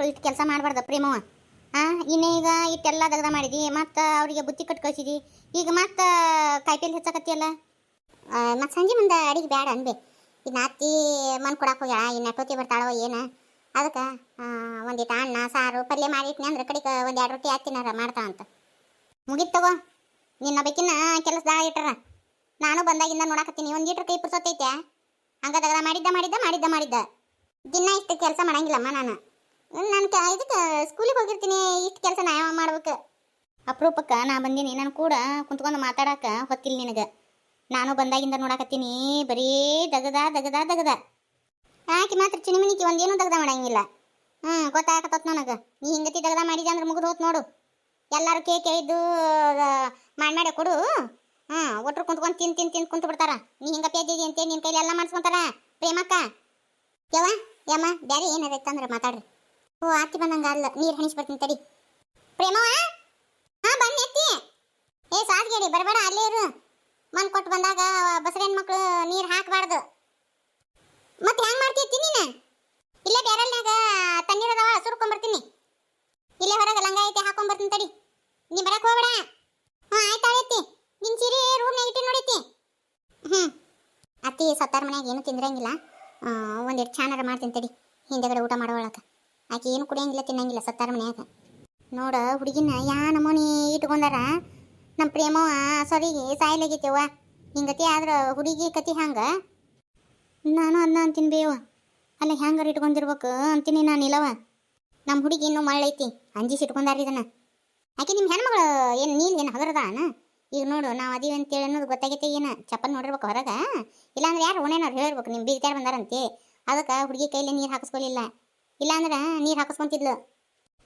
ಮಕ್ಕಳು ಇಷ್ಟು ಕೆಲಸ ಮಾಡಬಾರ್ದ ಪ್ರೇಮವ. ಇನ್ನೀಗ ಇಟ್ಟೆಲ್ಲ ದಗದ ಮಾಡಿದಿ, ಮತ್ತು ಅವರಿಗೆ ಬುತ್ತಿ ಕಟ್ ಕಳಿಸಿದಿ, ಈಗ ಮತ್ತೆ ಕಾಯಿಪಲ್ಲೆ ಹೆಚ್ಚಕತ್ತಿಯಲ್ಲ. ಮತ್ತು ಸಂಜೆ ಮುಂದೆ ಅಡಿಗೆ ಬೇಡ ಅನ್ಬೇ. ಈಗ ಅತ್ತಿ ಮನ್ ಕೊಡಕ್ಕೆ ಹೋಗ್ಯಾಳ, ಇನ್ನು ಎಷ್ಟೊತ್ತಿ ಬರ್ತಾಳೋ ಏನು. ಅದಕ್ಕೆ ಒಂದಿಟ್ಟು ಅನ್ನ ಸಾರು ಪಲ್ಯ ಮಾಡಿಟ್ನಿ ಅಂದ್ರೆ ಕಡೆಗೆ ಒಂದು 2 ರೊಟ್ಟಿ ಹಾಕ್ತಿನಾರ ಮಾಡ್ತಾವಂತ. ಮುಗಿತು ತಗೋ, ನಿನ್ನ ಬೇಕಿನ ಕೆಲಸದಾಗ ಇಟ್ಟಾರ. ನಾನು ಬಂದಾಗಿಂದ ನೋಡಾಕತ್ತೀನಿ, ಒಂದು ಲೀಟ್ರ್ ಕೈ ಪುರ್ಸೊತ್ತೈತೆ. ಹಂಗ ದಗದ ಮಾಡಿದ್ದ ದಿನ ಇಷ್ಟು ಕೆಲಸ ಮಾಡಂಗಿಲ್ಲಮ್ಮ ನಾನು. ಇದಕ್ಕೆ ಸ್ಕೂಲಿಗೆ ಹೋಗಿರ್ತೀನಿ, ಇಷ್ಟು ಕೆಲಸ ನಾ ಯಾವ ಮಾಡ್ಬೇಕು. ಅಪರೂಪಕ್ಕೆ ನಾ ಬಂದೀನಿ, ನಾನು ಕೂಡ ಕುಂತ್ಕೊಂಡು ಮಾತಾಡಕ್ಕೆ ಹೊತ್ತಿಲ್ಲ ನಿನಗೆ. ನಾನು ಬಂದಾಗಿಂದ ನೋಡಾಕತ್ತೀನಿ, ಬರೀ ದಗದ ಆಕೆ ಮಾತ್ರ ಚಿನಿಮಿನಿಕಿ ಒಂದೇನೂ ದಗದ ಮಾಡಂಗಿಲ್ಲ. ಗೊತ್ತಾಗತ್ತತ್ ನನಗೆ. ನೀ ಹಿಂಗತಿ ದಗದ ಮಾಡಿದೆ ಅಂದ್ರೆ ಮುಗಿದು ಹೋತ್ ನೋಡು. ಎಲ್ಲರೂ ಕೇಳಿದ್ದು ಮಾಡಿ ಕೊಡು. ಒಟ್ಟರು ಕುಂತ್ಕೊಂಡು ತಿಂದು ಕುಂತು ಬಿಡ್ತಾರ. ನೀ ಹಿಂಗ ಪೇಜಿದಿ ಅಂತೇಳಿ ನಿನ್ನ ಕೈಲಿ ಎಲ್ಲ ಮಾಡಿಸ್ಕೊಂತಾರ ಪ್ರೇಮಕ್ಕ. ಯಮ್ಮ ಬ್ಯಾರೆ ಏನಾರೈತಂದ್ರೆ ಮಾತಾಡ್ರಿ. ಓ ಆತಿ ಬಂದಂಗ ಅಲ್ಲ, ನೀರು ಹಣಿಸಿ ಬರ್ತೀನಿ ತಡಿ. ಪ್ರೇಮವ ಬನ್ನಿ ಎತ್ತಿ. ಸಾದ್ಗೇಡಿ ಬರಬೇಡ, ಅಲ್ಲೇ ಇರು. ಮನ್ ಕೊಟ್ಟು ಬಂದಾಗ ಬಸರ ಹೆಣ್ಮಕ್ಳು ನೀರು ಹಾಕಬಾರ್ದು. ಮತ್ತೆ ಹೆಂಗೆ ಮಾಡ್ತೀತಿ ನೀನು? ಇಲ್ಲೇ ಬೇರಲ್ನಾಗ ತಣ್ಣೀರದವ ಸುರ್ಕೊಂಬರ್ತೀನಿ. ಇಲ್ಲೇ ಹೊರಗೆ ಲಂಗ ಐತೆ ಹಾಕೊಂಬರ್ತೀನಿ ತಡಿ. ನೀ ಬರಕ್ಕೆ ಹೋಗ್ಬೇಡ. ಆಯ್ತಾಳೈತಿ. ನಿನ್ನ ಸೀರೆ ರೂಮ್ನಾಗ ಇಟ್ಟು ನೋಡೈತಿ. ಅತ್ತಿ ಸತ್ತಾರ ಮನ್ಯಾಗ ಏನು ತಿಂದ್ರಂಗಿಲ್ಲ. ಒಂದೆರಡು ಚಾನರ ಮಾಡ್ತೀನಿ ತಡಿ, ಹಿಂದೆಗಡೆ ಊಟ ಮಾಡೋಳಕ. ಆಕೆ ಏನು ಕುಡಿಯಂಗಿಲ್ಲ ತಿನ್ನಂಗಿಲ್ಲ ಸತ್ತಾರ ಮನ್ಯಾಗ. ನೋಡ ಹುಡುಗಿನ ಯಾ ನಮೂನಿ ಇಟ್ಕೊಂಡಾರ. ನಮ್ಮ ಪ್ರೇಮವ ಸರಿಗೆ ಸಾಯಲಾಗೈತೆವ್ವ. ಹಿಂಗತಿ ಆದ್ರೆ ಹುಡುಗಿ ಕತಿ ಹಂಗೆ. ನಾನು ಅದನ್ನ ಅಂತೀನಿ ಬೇವ. ಅಲ್ಲ ಹೆಂಗಾರ ಇಟ್ಕೊಂಡಿರ್ಬೇಕು ಅಂತೀನಿ ನಾನು. ಇಲ್ಲವ ನಮ್ಮ ಹುಡುಗಿ ಇನ್ನೂ ಮಳ್ಳೈತಿ, ಅಂಜಿಸಿ ಇಟ್ಕೊಂಡಾರ ಇದನ್ನ. ಆಕೆ ನಿಮ್ಮ ಹೆಣ್ಮಗಳು ಏನು ನೀನು ಏನು ಹಗರದಾನ? ಈಗ ನೋಡು, ನಾವು ಅದೀವಿ ಅಂತೇಳಿ ಅನ್ನೋದು ಗೊತ್ತಾಗೈತೆ. ಏನು ಚಪ್ಪಲ್ ನೋಡಿರ್ಬೇಕು ಹೊರಗೆ, ಇಲ್ಲಾಂದ್ರೆ ಯಾರು ಓಣೇನವ್ರು ಹೇಳಿರ್ಬೇಕು ನಿಮ್ಮ ಬೀಗ್ತಾರ ಬಂದಾರಂತೆ. ಅದಕ್ಕೆ ಹುಡುಗಿ ಕೈಲಿ ನೀರು ಹಾಕಿಸ್ಕೊಲಿಲ್ಲ, ಇಲ್ಲಾಂದ್ರೆ ನೀರು ಹಾಕಿಸ್ಕೊಂತಿದ್ಲು.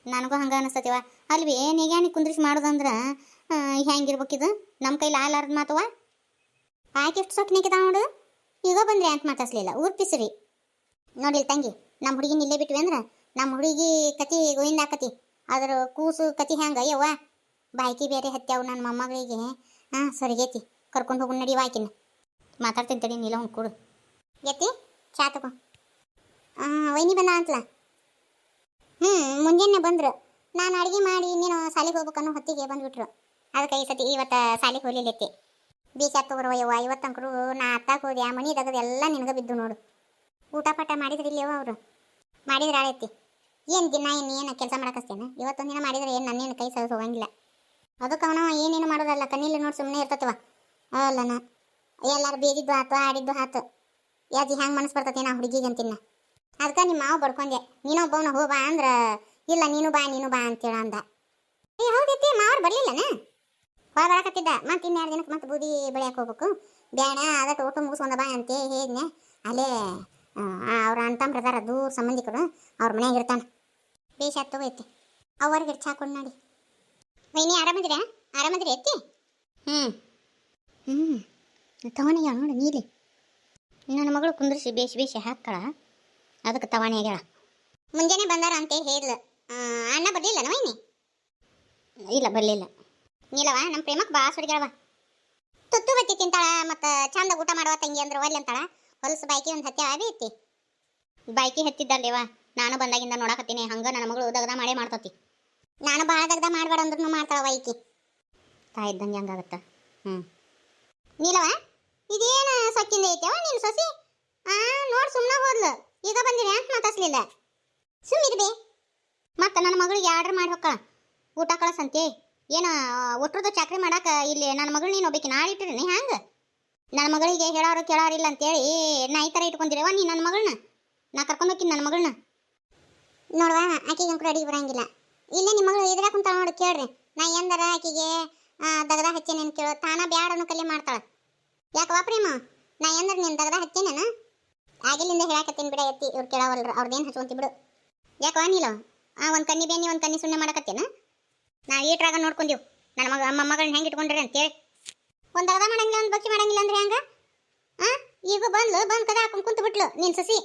ನನಗೂ ಹಂಗೆ ಅನಿಸ್ತತಿವ. ಅಲ್ವಿ ನಿಗ್ಯಾನಿ ಕುಂದ್ರಿಸಿ ಮಾಡೋದಂದ್ರೆ ಹೆಂಗಿರ್ಬೇಕಿದು? ನಮ್ಮ ಕೈಲಿ ಆಲಾರ್ದು ಮಾತವ. ಆಕೆ ಎಷ್ಟು ಸೊಕ್ಕನೇಕಿದ ನೋಡು. ಈಗ ಬಂದ್ರೆ ಅಂತ ಮಾತಾಡ್ಸ್ಲಿಲ್ಲ, ಊರ್ಪಿಸ್ರಿ. ನೋಡಿಲ್ ತಂಗಿ, ನಮ್ಮ ಹುಡುಗಿನ ಇಲ್ಲೇ ಬಿಟ್ವಿ ಅಂದ್ರೆ ನಮ್ಮ ಹುಡುಗಿ ಕತಿ ಗೋವಿಂದ ಆಕತಿ. ಅದ್ರ ಕೂಸು ಕತಿ ಹೆಂಗೆ ಯವ್ವ. ಬಾಯ್ಕಿ ಬೇರೆ ಹತ್ಯಾವು ನನ್ನ ಮೊಮ್ಮಗಳಿಗೆ. ಸರಿಗೈತಿ, ಕರ್ಕೊಂಡು ಹೋಗಿ ನಡಿವ. ಆಕಿನ ಮಾತಾಡ್ತೀನಿ ತಡಿ. ನೀಲ ಒಂದು ಕೊಡು ಎತ್ತಿ. ಚಾ ತಗೋ. ವೈನಿ ಬಂದ ಅಂತಲ್ಲ. ಮುಂಜಾನೆ ಬಂದ್ರು. ನಾನು ಅಡುಗೆ ಮಾಡಿ ನೀನು ಸಾಲಿಗೆ ಹೋಗ್ಬೇಕನ್ನೋ ಹೊತ್ತಿಗೆ ಬಂದುಬಿಟ್ರು. ಅದಕ್ಕೆ ಈ ಸತಿ ಇವತ್ತು ಸಾಲಿಗೆ ಹೋಗ್ಲಿಲ್ಲೈತಿ. ಬೀಚ್ ತಗೋರವ ಯವ್ವ. ಇವತ್ತಂಕರು ನಾ ಅತ್ತಾಗ ಹೋದೆ, ಆ ಮನೆ ತಗದು ಎಲ್ಲ ನಿನಗೆ ಬಿದ್ದು ನೋಡು. ಊಟ ಪಾಠ ಮಾಡಿದ್ರಿಲ್ಲವ ಅವರು? ಮಾಡಿದ್ರೆ ಆಳೈತಿ. ಏನು ದಿನ ಏನು ಕೆಲಸ ಮಾಡಕಸ್ತೇನೆ? ಇವತ್ತೊಂದು ದಿನ ಮಾಡಿದ್ರೆ ಏನು ನನ್ನೇನು ಕೈ ಸರಿದು ಹೋಗಂಗಿಲ್ಲ. ಅದಕ್ಕೆ ಅವನು ಏನೇನು ಮಾಡೋದಲ್ಲ, ಕಣ್ಣಿಲ್ಲ ನೋಡಿ ಸುಮ್ಮನೆ ಇರ್ತತವ. ಅಲ್ಲನ ಎಲ್ಲಾರು ಬೇದಿದ್ದು ಆತು, ಆಡಿದ್ದು ಆತು. ಯಾಜಿ ಹೆಂಗೆ ಮನಸ್ಸು ಬರ್ತೈತೆ ನಾ ಹುಡುಗಿಗೆ ಅಂತಿನ್ನ. ಅದಕ್ಕೆ ನಿಮ್ಮ ಮಾವು ಬಡ್ಕೊಂಡೆ. ನೀನೊಬ್ಬವನ ಹೋ ಬಾ ಅಂದ್ರೆ ಇಲ್ಲ, ನೀನು ಬಾ ಅಂತೇಳ ಅಂದ. ಹೌದೈತಿ, ಮಾವ್ರು ಬರಲಿಲ್ಲನ? ಹೊರ ಬರಕತ್ತಿದ್ದ. ಮತ್ತೆ ಇನ್ನು2 ದಿನಕ್ಕೆ ಮತ್ತೆ ಬೂದಿ ಬೆಳೆಯಕ್ಕೆ ಹೋಗ್ಬೇಕು. ಬೇಡ ಅದಕ್ಕೆ ಊಟ ಮುಗಿಸ್ಕೊಂಡ ಬಾ ಅಂತ ಹೇಳಿದ್ನೆ. ಅಲ್ಲೇ ಅವ್ರ ಅಂತಂಬ್ರದಾರ ದೂರ ಸಂಬಂಧಿಕರು, ಅವ್ರ ಮನ್ಯಾಗ ಇರ್ತಾನೆ. ಬೇಷಾತ್ ತಗೋಯ್ತಿ. ಅವ್ರಿಗೆ ಚಾ ಕೊಂಡು ನೋಡಿ. ವೈನಿ ಆರಾಮದ್ರಿ ಎತ್ತಿ? ತವಣಿಗೆ ನೋಡಿ ನೀಲಿ. ನನ್ನ ಮಗಳು ಕುಂದ್ರಿಸಿ ಬೇಷಿ ಹಾಕ್ತಾಳ. ಅದಕ್ಕೆ ತವಾಣಿ ಆಗ್ಯಾಳ. ಮುಂಜಾನೆ ಬಂದಾರ ಅಂತೇಳಿ ಹೇಳಿದ್ಲು. ಅಣ್ಣ ಬರಲಿಲ್ಲನ ವೈನಿ? ಇಲ್ಲ ಬರಲಿಲ್ಲ. ನೀಲವ ನಮ್ಮ ಪ್ರೇಮಕ್ಕೆ ಭಾಳ ಸುಡಿಗಳವ. ತುತ್ತು ಬತ್ತಿ ತಿಂತಾಳ, ಮತ್ತು ಚಂದ ಊಟ ಮಾಡುವ ತಂಗಿ ಅಂದ್ರೆ ಒಲ್ಲೆ ಅಂತಾಳ. ಹೊಲಸು ಬಾಯ್ಕಿ ಒಂದು ಹತ್ತಿ ಐತಿ. ಬಾಯ್ಕಿ ಹತ್ತಿದ್ದಲ್ಲೇವ, ನಾನು ಬಂದಾಗಿಂದ ನೋಡಕತ್ತೀನಿ. ಹಂಗೆ ನನ್ನ ಮಗಳು ದಗದ ಮಾಡೇ ಮಾಡ್ತತಿ. ನಾನು ಭಾಳ ದಗದ ಮಾಡಬೇಡ ಅಂದ್ರೂ ಮಾಡ್ತಾಳ ವೈಕಿ. ತಾಯಿದ್ದಂಗೆ ಹಂಗಾಗತ್ತ. ನೀಲವ ಇದೇನು ಸೊಕ್ಕಿಂದ ಐತೆವ ನೀನು ಸೊಸಿ? ನೋಡಿ ಸುಮ್ಮನೆ ಹೋದ್ಲು. ಈಗ ಬಂದಿರಿ ಅಂತ ಮಾತಾಡ್ಸ್ಲಿಲ್ಲ. ಸುಮ್ಮಿರ್ಬೇ. ಮತ್ತು ನನ್ನ ಮಗಳಿಗೆ ಆರ್ಡ್ರ್ ಮಾಡಿ ಹೊಕ್ಕ ಊಟ ಕಳಿಸಂತೆ. ಏನು ಒಟ್ರದ್ದು ಚಾಕ್ರಿ ಮಾಡಕ್ಕೆ ಇಲ್ಲಿ ನನ್ನ ಮಗಳು ನೀನು ಒಬ್ಬಾಕಿ ನಾಳೆ ಇಟ್ಟಿರಿ ಹ್ಯಾಂಗೆ? ನನ್ನ ಮಗಳಿಗೆ ಹೇಳೋರು ಕೇಳೋರಿಲ್ಲ ಅಂತೇಳಿ ನಾ ಈ ಥರ ಇಟ್ಕೊಂಡಿರವ ನೀ ನನ್ನ ಮಗಳನ್ನ? ನಾ ಕರ್ಕೊಂಡು ಹೋಗ್ತೀನಿ ನನ್ನ ಮಗಳನ್ನ. ನೋಡುವ, ಆಕೆಗೆ ಕೂಡ ಅಡಿಗೆ ಬರಂಗಿಲ್ಲ. ಇಲ್ಲೇ ನಿಮ್ಮ ಮಗಳು ಇದ್ರಾಗ ಕುಂತಾಳ ನೋಡಿ, ಕೇಳ್ರಿ. ನಾ ಎಂದಾರ ಆಕೆಗೆ ದಗದ ಹಚ್ಚೇನೇನು ಕೇಳೋ, ತಾನ ಬ್ಯಾಡನ್ನು ಕಲೆ ಮಾಡ್ತಾಳೆ. ಯಾಕವಾ ಪ್ರೇಮ, ನಾ ಎಂದ್ರೆ ನೀನು ದಗದ ಹಚ್ಚೇನೇನ? ಆಗಿಲ್ಲಿಂದ ಹೇಳಾಕತ್ತೀನಿ ಬಿಡ ಎತ್ತಿ. ಇವ್ರು ಕೇಳವಲ್ರು, ಅವ್ರದ್ದೇನು ಹಚ್ಕೊಂತಿ ಬಿಡು. ಯಾಕವಾ ನೀಲೋ ಒಂದು ಕಣ್ಣಿ ಬೇನಿ ಒಂದು ಕಣ್ಣಿ ಸುಣ್ಣೆ ಮಾಡಕತ್ತೇನ? ನಾ ಈಟ್ರಾಗ ನೋಡ್ಕೊಂಡೀವಿ ನನ್ನ ಮಗಳನ್ನ ಹೆಂಗೆ ಇಟ್ಕೊಂಡ್ರಿ ಅಂತೇಳಿ. ಒಂದು ದಗದ ಮಾಡಂಗಿಲ್ಲ, ಒಂದು ಬಚ್ಚಿ ಮಾಡಂಗಿಲ್ಲ ಅಂದ್ರೆ ಹೆಂಗೆ? ಈಗ ಬಂದು ಕದ ಹಾಕೊಂಡು ಕುಂತು ಬಿಟ್ಲು ನೀನು ಸಸಿ.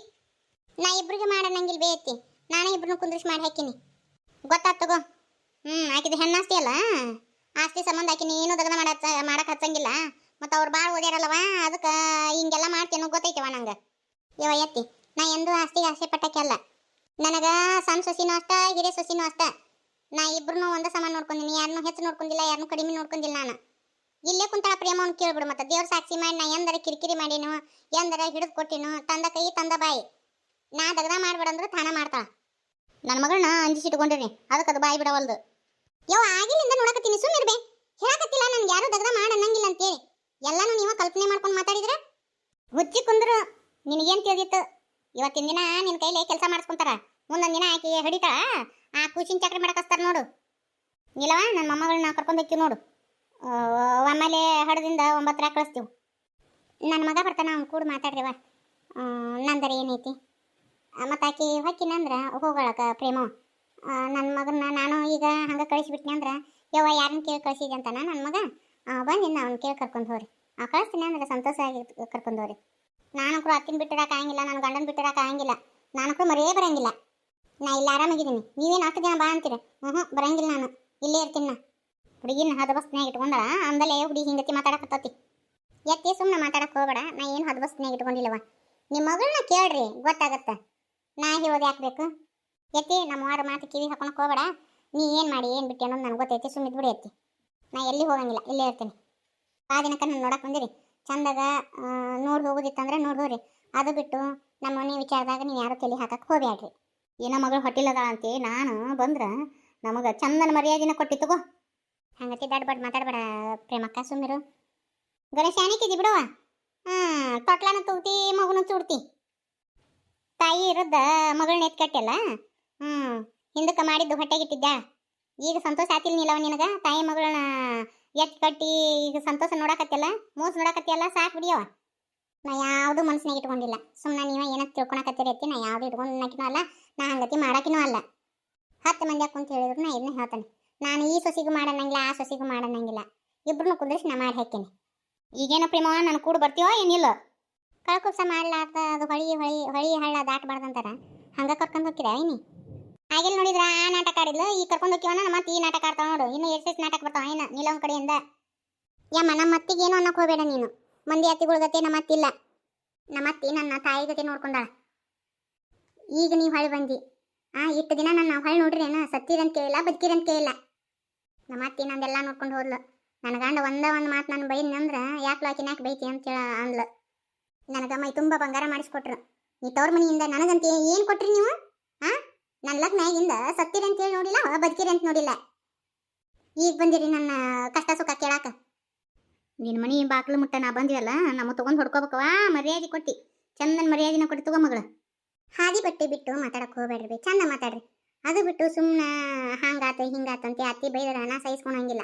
ನಾ ಇಬ್ರಿಗೆ ಮಾಡಂಗಿಲ್ಲ ಬೇಯತ್ತಿ. ನಾನೇ ಇಬ್ರನ್ನ ಕುಂದ್ರಿಸಿ ಮಾಡಿ ಹಾಕಿನಿ. ಗೊತ್ತಾತ್ ತಗೋ. ಆಕಿದ ಹೆಣ್ಣಾಸ್ತಿ ಅಲ್ಲ, ಆಸ್ತಿ ಸಂಬಂಧ ಆಕಿನಿ ಏನೂ ದಗದ ಮಾಡಕ್ಕೆ ಹಚ್ಚಂಗಿಲ್ಲ. ಮತ್ತು ಅವ್ರು ಭಾಳ ಓದ್ಯಾರಲ್ಲವ, ಅದಕ್ಕೆ ಹಿಂಗೆಲ್ಲ ಮಾಡ್ತೇನೋ ಗೊತ್ತೈತವ ನಂಗೆ. ಇವ ಎತ್ತಿ, ನಾ ಎಂದೂ ಆಸ್ತಿಗೆ ಆಸೆ ಪಟ್ಟಕ್ಕೆ ಅಲ್ಲ. ನನಗ ಸಣ್ಣ ಸೊಸಿನೂ ಅಷ್ಟ ಹಿರಿಯ ಸೊಸಿನೂ ಅಷ್ಟ. ನಾ ಇಬ್ರು ಒಂದ ಸಮಾನ ನೋಡ್ಕೊಂಡಿನಿ, ಯಾರನ್ನೂ ಹೆಚ್ಚು ನೋಡ್ಕೊಂಡಿಲ್ಲ, ಯಾರನ್ನೂ ಕಡಿಮೆ ನೋಡ್ಕೊಂಡಿಲ್ಲ. ನಾನು ಇಲ್ಲೇ ಕುಂತಾಳ ಪ್ರೇಮವನ್ನು ಕೇಳ್ಬಿಡು. ಮತ್ತೆ ದೇವ್ರ ಸಾಕ್ಷಿ ಮಾಡಿ ನಾ ಎಂದರ ಕಿರಿಕಿರಿ ಮಾಡೀನು, ಎಂದರ ಹಿಡಿದು ಕೊಟ್ಟಿನು, ತಂದ ಕೈ ತಂದ ಬಾಯಿ, ನಾ ದಗದ ಮಾಡ್ಬೇಡಂದ್ರೆ ತಾನ ಮಾಡ್ತಾಳ. ನನ್ನ ಮಗಳನ್ನ ಅಂಜಿಸಿಟ್ಕೊಂಡಿರಿ, ಅದಕ್ಕೆ ಅದು ಬಾಯಿ ಬಿಡವಲ್ದು. ಯವ್ವ ಆಗಿಲಿಂದ ನೋಡಕತ್ತೀನಿ, ಸುಮ್ಮಿರ್ಬೇ. ಹೇಳಕತ್ತಿಲ್ಲ ನನ್ಗೆ ಯಾರು ದಗದ ಮಾಡಿ ಅನ್ನಂಗಿಲ್ಲ ಅಂತೇಳಿ. ಎಲ್ಲಾನು ನೀವು ಕಲ್ಪನೆ ಮಾಡ್ಕೊಂಡು ಮಾತಾಡಿದ್ರ ಹುಚ್ಚಿ ಕುಂದ್ರು. ನಿನಗೇನು ತಿಳಿದಿತ್ತು? ಇವತ್ತಿನ ದಿನ ನಿನ್ನ ಕೈಲಿ ಕೆಲಸ ಮಾಡಿಸ್ಕೊಂತಾರ, ಮುಂದೊಂದು ದಿನ ಆಕಿ ಹಿಡಿತಾಳ, ಆ ಕೂಚಿನ ಚಕ್ರ ಮಾಡಕಸ್ತಾರ ನೋಡು. ಇಲ್ಲವ ನನ್ನ ಮೊಮ್ಮಗಳನ್ನ ಕರ್ಕೊಂಡು ಹೋಗ್ತೀವಿ ನೋಡು. ಆಮೇಲೆ ಹಡದಿಂದ 9 ಕಳಿಸ್ತೀವಿ. ನನ್ನ ಮಗ ಬರ್ತಾನ, ಅವ್ನು ಕೂಡ ಮಾತಾಡ್ರಿವ. ನಂದರ ಏನೈತಿ ಮತ್ತು ಆಕಿ ಹೊಕ್ಕಿನಂದ್ರೆ ಹೋಗಳಕ ಪ್ರೇಮ. ನನ್ನ ಮಗನ ನಾನು ಈಗ ಹಂಗೆ ಕಳಿಸ್ಬಿಟ್ನಿ ಅಂದ್ರೆ, ಯವ್ವ ಯಾರನ್ನ ಕೇಳಿ ಕಳಿಸಿದೆ ಅಂತಾನ ನನ್ನ ಮಗ. ಬಂದಿನ ಅವ್ನು ಕೇಳಿ ಕರ್ಕೊಂಡು ಹೋಗ್ರಿ, ಕಳಿಸ್ತೀನಿ ಅಂದ್ರೆ ಸಂತೋಷ ಆಗಿ ಕರ್ಕೊಂಡು ಹೋಗ್ರಿ. ನಾನು ಕೂಡ ಅತ್ತಿನ ಬಿಟ್ಟಿರಕ್ಕೆ ಆಗಂಗಿಲ್ಲ, ನನ್ನ ಗಂಡನ ಬಿಟ್ಟಿರಕ್ಕೆ ಆಗಂಗಿಲ್ಲ, ನಾನು ಕೂಡ ಮರೇ ಬರಂಗಿಲ್ಲ. ನಾ ಇಲ್ಲಿ ಆರಾಮಾಗಿದ್ದೀನಿ. ನೀವೇನು 10 ದಿನ ಬಾ ಅಂತೀರಿ? ಬರಂಗಿಲ್ಲ, ನಾನು ಇಲ್ಲೇ ಇರ್ತೀನಿ. ನಾ ಹುಡುಗಿನ ಹದಬಸ್ತಿನಾಗ ಇಟ್ಕೊಂಡಳ, ಅಂದಲೇ ಹುಡುಗಿ ಹಿಂಗತಿ ಮಾತಾಡಕತ್ತತಿ. ಎತ್ತಿ ಸುಮ್ಮನೆ ಮಾತಾಡಕ್ಕೆ ಹೋಗಬೇಡ. ನಾ ಏನು ಹದಬಸ್ತಿನಾಗ ಇಟ್ಕೊಂಡಿಲ್ಲವ. ನಿಮ್ಮ ಮಗಳನ್ನ ಕೇಳ್ರಿ, ಗೊತ್ತಾಗತ್ತ. ನಾ ಹೇಳೋದು ಯಾಕೆ ಬೇಕು? ಎತ್ತಿ ನಮ್ಮ ವಾರ ಮಾತು ಕಿವಿ ಹಾಕೊಳಕ್ಕೆ ಹೋಗಬೇಡ. ನೀ ಏನು ಮಾಡಿ ಏನು ಬಿಟ್ಟು ಅನ್ನೋದು ನನಗೆ ಗೊತ್ತೈತಿ. ಸುಮ್ಮಿದ್ ಬಿಡಿ ಎತ್ತಿ. ನಾ ಎಲ್ಲಿ ಹೋಗಂಗಿಲ್ಲ, ಇಲ್ಲೇ ಇರ್ತೀನಿ. ಆ ದಿನಕ್ಕೆ ನಾನು ನೋಡಕ್ಕೆ ಬಂದಿರಿ, ಚಂದಾಗ ನೋಡಿ ಹೋಗೋದಿತ್ತಂದ್ರೆ ನೋಡಿ ಹೋಗ್ರಿ. ಅದು ಬಿಟ್ಟು ನಮ್ಮ ಮನೆ ವಿಚಾರದಾಗ ನೀವು ಯಾರು ತಲೆ ಹಾಕಕ್ಕೆ ಹೋಗ್ಯಾಡ್ರಿ. ಏನೋ ಮಗಳು ಹೊಟ್ಟಿಲ್ಲದ ಅಂತೆ ನಾನು ಬಂದ್ರೆ ನಮಗೆ ಚಂದನ ಮರ್ಯಾದಿನ ಕೊಟ್ಟಿ ತಗೋ. ಹಂಗತಿ ದಾಡ್ಬಾರ್ದು ಮಾತಾಡ್ಬೇಡ ಪ್ರೇಮಕ್ಕ, ಸುಮ್ಮಿರು. ಗಣೇಶ ಆನಿಕಿದ್ದಿ ಬಿಡವ. ತೊಟ್ಲಾನ ತೂತಿ, ಮಗುನ ಚೂಡ್ತಿ. ತಾಯಿ ಇರದ್ದ ಮಗಳನ್ನ ಎತ್ಕಟ್ಟಿಲ್ಲ. ಹಿಂದಕ್ಕೆ ಮಾಡಿದ್ದು ಹೊಟ್ಟೆಗಿಟ್ಟಿದ್ದ. ಈಗ ಸಂತೋಷ ಆತಿಲ್ ನೀಲವ ನಿನಗ? ತಾಯಿ ಮಗಳನ್ನ ಎತ್ ಕಟ್ಟಿ ಈಗ ಸಂತೋಷ ನೋಡಕತ್ತಿಲ್ಲ, ಮೋಸ ನೋಡಕತ್ತಿಯಲ್ಲ, ಸಾಕು ಬಿಡಿಯವ. ನಾ ಯಾವುದು ಮನಸ್ಸಿನಾಗ ಇಟ್ಕೊಂಡಿಲ್ಲ. ಸುಮ್ಮನೆ ನೀವ ಏನಕ್ಕೆ ತಿಳ್ಕೊಳಕತ್ತೀರಿ ಐತಿ. ನಾ ಯಾವುದು ಇಟ್ಕೊಂಡಕಿನೂ ಅಲ್ಲ, ನಾ ಹಂಗತಿ ಮಾಡಾಕಿನೂ ಅಲ್ಲ. 10 ಮಂದಿ ಕುಂತ ಹೇಳಿದ್ರು ನಾ ಇದನ್ನ ಹೇಳ್ತಾನೆ. ನಾನು ಈ ಸೊಸಿಗೂ ಮಾಡನ್ನಂಗಿಲ್ಲ, ಆ ಸೊಸಿಗೂ ಮಾಡನ್ನಂಗಿಲ್ಲ. ಇಬ್ರನ್ನ ಕುಂದ್ರಿಸಿ ನಾ ಮಾಡಿ ಹಾಕೇನೆ. ಈಗೇನೋ ಪ್ರೇಮ ನಾನು ಕೂಡ ಬರ್ತೀವೋ ಏನಿಲ್ಲ? ಕಳ್ಕುಪ್ಸ ಮಾಡ್ಲಾರ್ದ ಅದು ಹೊಳಿ ಹಳ್ಳ ದಾಟಬಾರ್ದಂತಾರ, ಹಂಗೆ ಕರ್ಕೊಂಡು ಹೋಗ್ತೀರಾ ಏನಿ? ಆಗಿಲ್ಲ ನೋಡಿದ್ರ ಆ ನಾಟಕ ಆಡಿದ್ಲು, ಈಗ ಕರ್ಕೊಂಡು ಹೋಗ್ತೀವನ ಮತ್ತೆ ಈ ನಾಟಕ ಆಡ್ತಾವ ನೋಡು. ಇನ್ನು ಎಷ್ಟು ನಾಟಕ ಬರ್ತಾವ ಏನ ನೀಲವನ್ ಕಡೆಯಿಂದ. ಯಮ್ಮ ನಮ್ಮ ಅತ್ತಿಗೆ ಏನು ಅನ್ನಕ್ಕೆ ಹೋಗಬೇಡ ನೀನು. ಮಂದಿ ಅತ್ತಿಗಳ ಗತೆ ನಮ್ಮ ಅತ್ತಿಲ್ಲ. ನಮ್ಮ ಅತ್ತಿ ನನ್ನ ತಾಯಿ ಗತೆ ನೋಡ್ಕೊಂಡಾಳ. ಈಗ ನೀವು ಹೊಳಿ ಬಂದಿ. ಇಷ್ಟು ದಿನ ನನ್ನ ಹೊಳಿ ನೋಡ್ರಿ ಏನ ಸತ್ತಿರಂತ ಕೇಳಿಲ್ಲ, ಬದುಕಿರಂತ ಕೇಳಿಲ್ಲ. ನಮ್ಮ ಅತ್ತಿ ನಂದೆಲ್ಲ ನೋಡ್ಕೊಂಡು ಹೋದ್ಲು. ನನ್ನ ಗಂಡ ಒಂದು ಮಾತು ನಾನು ಬೈದ್ನಿ ಅಂದ್ರೆ ಯಾಕೆ ಆಕಿನ ಯಾಕೆ ಬೈತಿ ಅಂತ ಅಂದ್ಲು. ನನಗೆ ಮೈ ತುಂಬ ಬಂಗಾರ ಮಾಡಿಸ್ಕೊಟ್ರು. ಈ ತವ್ರ ಮನೆಯಿಂದ ನನಗಂತ ಏನು ಕೊಟ್ರಿ ನೀವು? ನನ್ನ ಲಗ್ನಾಗಿಂದ ಸತ್ತಿರಿ ಅಂತೇಳಿ ನೋಡಿಲ್ಲ, ಬದುಕಿರಿ ಅಂತ ನೋಡಿಲ್ಲ. ಈಗ ಬಂದಿರಿ ನನ್ನ ಕಷ್ಟ ಸುಖ ಕೇಳಾಕ. ನಿನ್ನ ಮನೆ ಬಾಕ್ಲು ಮುಟ್ಟ ನಾ ಬಂದಿವಲ್ಲ, ನಮ್ಮ ತೊಗೊಂಡು ಹೊಡ್ಕೋಬೇಕವಾ. ಮರ್ಯಾದೆ ಕೊಟ್ಟು ಚಂದನ ಮರ್ಯಾದಿನ ಕೊಟ್ಟು ತಗೋ ಮಗಳು. ಹಾದಿ ಬಟ್ಟೆ ಬಿಟ್ಟು ಮಾತಾಡಕ್ಕೆ ಹೋಗ್ಬೇಡ್ರಿ, ಚಂದ ಮಾತಾಡ್ರಿ. ಅದು ಬಿಟ್ಟು ಸುಮ್ಮನೆ ಹಂಗಾತ ಹಿಂಗಾತಂತೆ ಅತ್ತಿ ಬೈದ್ರೆ ನಾ ಸಹಿಸ್ಕೊಳಂಗಿಲ್ಲ.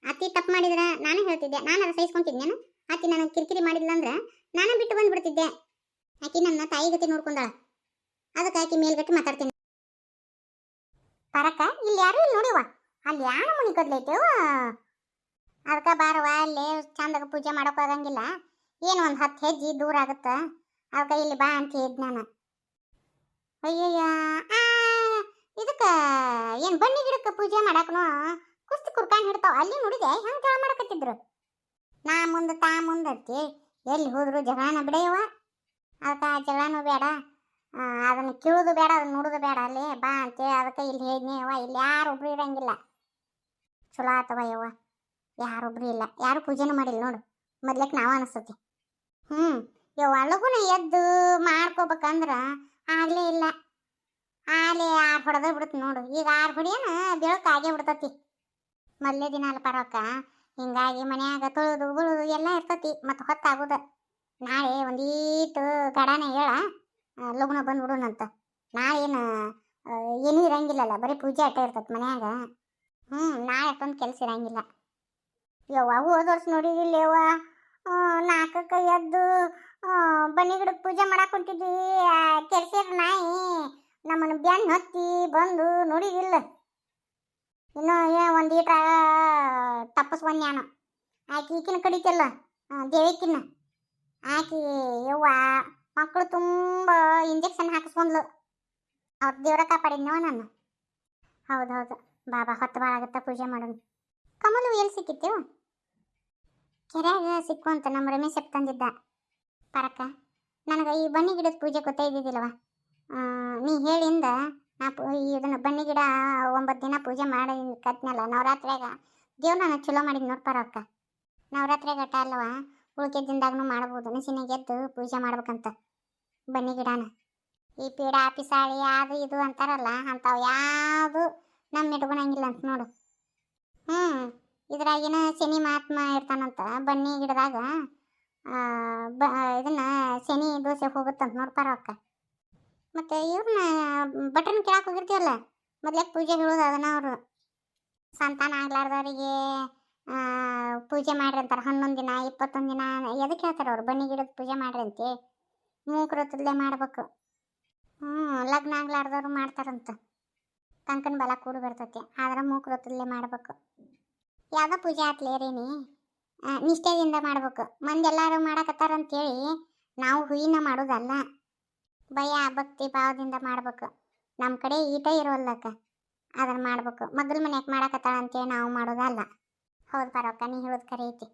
ಅತ್ತಿ ತಪ್ಪು ಮಾಡಿದ್ರೆ ನಾನು ಹೇಳ್ತಿದ್ದೆ, ನಾನು ಅದು ಸಹಿಸ್ಕೊಂತಿದ್ನೇನು? ಅತ್ತಿ ನನಗೆ ಕಿರಿಕಿರಿ ಮಾಡಿಲ್ಲ ಅಂದ್ರೆ ನಾನು ಬಿಟ್ಟು ಬಂದ್ಬಿಡ್ತಿದ್ದೆ. ಆಕಿ ನನ್ನ ತಾಯಿ ಗತಿ ನೋಡ್ಕೊಂಡಾಳ, ಅದಕ್ಕೆ ಆಕಿ ಮೇಲ್ಗಟ್ಟು ಮಾತಾಡ್ತೀನಿ. ಪರಕ ಇಲ್ಲಿ ಯಾರು ಇಲ್ಲಿ ನೋಡಿವ, ಅಲ್ಲಿ ಯಾಣ ಮನೆ ಕದ್ಲೈತೇವ. ಅದಕ್ಕೆ ಬಾರವ, ಅಲ್ಲಿ ಚಂದಾಗ ಪೂಜೆ ಮಾಡೋಕೆ ಹೋಗಂಗಿಲ್ಲ. ಏನು ಒಂದು 10 ಹೆಜ್ಜೆ ದೂರ ಆಗುತ್ತೆ. ಅದಕ್ಕೆ ಇಲ್ಲಿ ಬಾ ಅಂತ ಹೇಳಿದ್ ನಾನು. ಅಯ್ಯಯ್ಯ, ಇದಕ್ಕೆ ಏನು ಬನ್ನಿ ಗಿಡಕ್ಕೆ ಪೂಜೆ ಮಾಡಾಕನು ಕುಸ್ತಿ ಕುರ್ಕಾಂಡ್ ಹಿಡ್ತಾವ. ಅಲ್ಲಿ ನೋಡಿದೆ ಹೆಂಗೆ ಜಗಳ ಮಾಡಕತ್ತಿದ್ರು. ನಾ ಮುಂದೆ ತಾ ಮುಂದತ್ತಿ ಎಲ್ಲಿ ಹೋದ್ರು ಜಗಳನ ಬಿಡೆಯವ. ಅದಕ್ಕೆ ಜಗಳನೂ ಬೇಡ, ಅದನ್ನು ಕೀಳೋದು ಬೇಡ, ಅದನ್ನು ನೋಡೋದು ಬೇಡ. ಅಲ್ಲಿ ಬಾ ಅಂತೇಳಿ ಅದಕ್ಕೆ ಇಲ್ಲಿ ಹೇಳಿದ್ನಿ. ಯವ್ವ ಇಲ್ಲಿ ಯಾರೊಬ್ರು ಇರಂಗಿಲ್ಲ. ಚಲೋ ಆತವ ಯವ್ವ, ಯಾರೊಬ್ರು ಇಲ್ಲ, ಯಾರು ಪೂಜೆನೂ ಮಾಡಿಲ್ಲ ನೋಡು. ಮೊದ್ಲಕ್ಕೆ ನಾವು ಅನಿಸ್ತತಿ. ಯವ್ವ ಲಗುನ ಎದ್ದು ಮಾಡ್ಕೋಬೇಕಂದ್ರೆ ಆಗಲೇ ಇಲ್ಲ. ಆಲೆ 6 ಹೊಡೆದ ಬಿಡುತ್ತೆ ನೋಡು. ಈಗ 6 ಹೊಡಿಯೋಣ ಬೆಳಕು ಆಗೇ ಬಿಡ್ತತಿ. ಮೊದಲೇ ದಿನ ಅಲ್ಲ ಪರವಕ್ಕ. ಹಿಂಗಾಗಿ ಮನ್ಯಾಗ ತೊಳೆದು ಬುಳುದು ಎಲ್ಲ ಇರ್ತತಿ. ಮತ್ತು ಹೊತ್ತಾಗುದ. ನಾಳೆ ಒಂದೀಟು ಗಡಾನ ಹೇಳ ಲಗುನ ಬಂದ್ಬಿಡೋಣಂತ. ನಾಳೆ ಏನೂ ಇರಂಗಿಲ್ಲಲ್ಲ, ಬರೀ ಪೂಜೆ ಅಟ್ಟ ಇರ್ತತಿ ಮನ್ಯಾಗ. ನಾಳೆ ಅಷ್ಟೊಂದು ಕೆಲಸ ಇರಂಗಿಲ್ಲ. ಯವ್ವ ಹೋದ ವರ್ಷ ನೋಡಿದಿಲ್ಲ ಯವ್ವ, 4ಕ್ಕೆ ಎದ್ದು ಬನ್ನಿ ಗಿಡಕ್ಕೆ ಪೂಜೆ ಮಾಡಕ್ಕೆ ಹೊಂಟಿದ್ವಿ. ಕೆಲ್ಸಿರ ನಾಯಿ ನಮ್ಮನ್ನು ಬೆನ್ನು ಹತ್ತಿ ಬಂದು ನೋಡಿದಿಲ್ಲ. ಇನ್ನೂ ಒಂದೀಟ ತಪ್ಪಿಸ್ಕೊಂಡ್ಯಾನು. ಆಕೆ ಈಕಿನ ಕಡಿತಿಲ್ಲ, ದೇವಿಕಿನ ಆಕಿ ಯವ್ವ ಮಕ್ಕಳು ತುಂಬ ಇಂಜೆಕ್ಷನ್ ಹಾಕಿಸ್ಕೊಂಡ್ಲು. ಅವ್ರ ದೇವ್ರ ಕಾಪಾಡಿದ್ನವ ನಾನು. ಹೌದೌದು, ಬಾಬಾ ಹೊತ್ತು ಭಾಳ ಆಗುತ್ತಾ ಪೂಜೆ ಮಾಡೋಣ. ಕಮಲು ಎಲ್ಲಿ ಸಿಕ್ಕಿತ್ತೇವ? ಕೆರೆಯಾಗ ಸಿಕ್ಕು ಅಂತ ನಮ್ಮ ರಮೇಶ್ ತಂದಿದ್ದ. ಪರಕ್ಕ ನನಗೆ ಈ ಬನ್ನಿ ಗಿಡದ ಪೂಜೆ ಗೊತ್ತೇ ಇದ್ದಿದ್ದಿಲ್ಲವ. ನೀ ಹೇಳಿಂದ ನಾ ಇದನ್ನ ಬನ್ನಿ ಗಿಡ 9 ದಿನ ಪೂಜೆ ಮಾಡಿ ಕತ್ನಲ್ಲ ನವರಾತ್ರಿಯಾಗ ದೇವ್ರು ನನಗೆ ಚಲೋ ಮಾಡಿದ್ ನೋಡ್ಪಾರ ಅಕ್ಕ. ನವರಾತ್ರಿಯಾಗ ಅಟ ಅಲ್ವ ಉಳ್ಕೆ ದಿನದಾಗೂ ಮಾಡ್ಬೋದು. ನಸಿನಾಗ ಎದ್ದು ಪೂಜೆ ಮಾಡ್ಬೇಕಂತ ಬನ್ನಿ ಗಿಡನ. ಈ ಪೀಡ ಪಿಸಾಳಿ ಅದು ಇದು ಅಂತಾರಲ್ಲ ಅಂಥವು ಯಾವುದು ನಮ್ಮ ಇಟ್ಕೊಳಂಗಿಲ್ಲ ಅಂತ ನೋಡು. ಇದ್ರಾಗಿನ ಶನಿ ಮಹಾತ್ಮ ಇರ್ತಾನಂತ ಬನ್ನಿ ಗಿಡದಾಗ. ಇದನ್ನ ಶನಿ ದೋಸೆ ಹೋಗುತ್ತಂತ ನೋಡ್ಪಾರ ಅಕ್ಕ. ಮತ್ತು ಇವ್ರನ್ನ ಭಟ್ರನ್ನ ಕೇಳಕ್ಕೆ ಹೋಗಿರ್ತೀವಲ್ಲ ಮೊದ್ಲೇ ಪೂಜೆ ಹೇಳೋದು ಅದನ್ನ ಅವರು ಸಂತಾನ ಆಗ್ಲಾರ್ದವರಿಗೆ ಪೂಜೆ ಮಾಡ್ರಿ ಅಂತಾರೆ. 11 ದಿನ 21 ದಿನ ಎದಕ್ಕೆ ಹೇಳ್ತಾರೆ ಅವ್ರು ಬನ್ನಿ ಗಿಡದ ಪೂಜೆ ಮಾಡ್ರಿ ಅಂತೆ. ಮೂಕರೊತ್ತಲ್ಲೇ ಮಾಡ್ಬೇಕು. ಲಗ್ನ ಆಗ್ಲಾರ್ದವ್ರು ಮಾಡ್ತಾರಂತ. ಕಂಕನ ಬಲ ಕೂಡಿ ಬರ್ತೈತಿ, ಆದ್ರೆ ಮೂಕರೊತ್ತಲ್ಲೇ ಮಾಡ್ಬೇಕು. ಯಾವುದೋ ಪೂಜೆ ಆತ್ಲೇರೇನಿ ನಿಷ್ಠೆಯಿಂದ ಮಾಡ್ಬೇಕು. ಮಂದಿ ಎಲ್ಲರೂ ಮಾಡಕತ್ತಾರಂತೇಳಿ ನಾವು ಹುಯಿನ ಮಾಡೋದಲ್ಲ, ಭಯ ಭಕ್ತಿ ಭಾವದಿಂದ ಮಾಡ್ಬೇಕು. ನಮ್ಮ ಕಡೆ ಈಟ ಇರೋಲ್ಲಕ್ಕ ಅದನ್ನು ಮಾಡ್ಬೇಕು. ಮಗ್ಳ ಮನ್ಯಾಗ ಮಾಡಕತ್ತಾಳ ಅಂತೇಳಿ ನಾವು ಮಾಡೋದಲ್ಲ. ಹೌದು ಪರವಕ್ಕ, ನೀ ಹೇಳೋದು ಖರೆ ಐತಿ.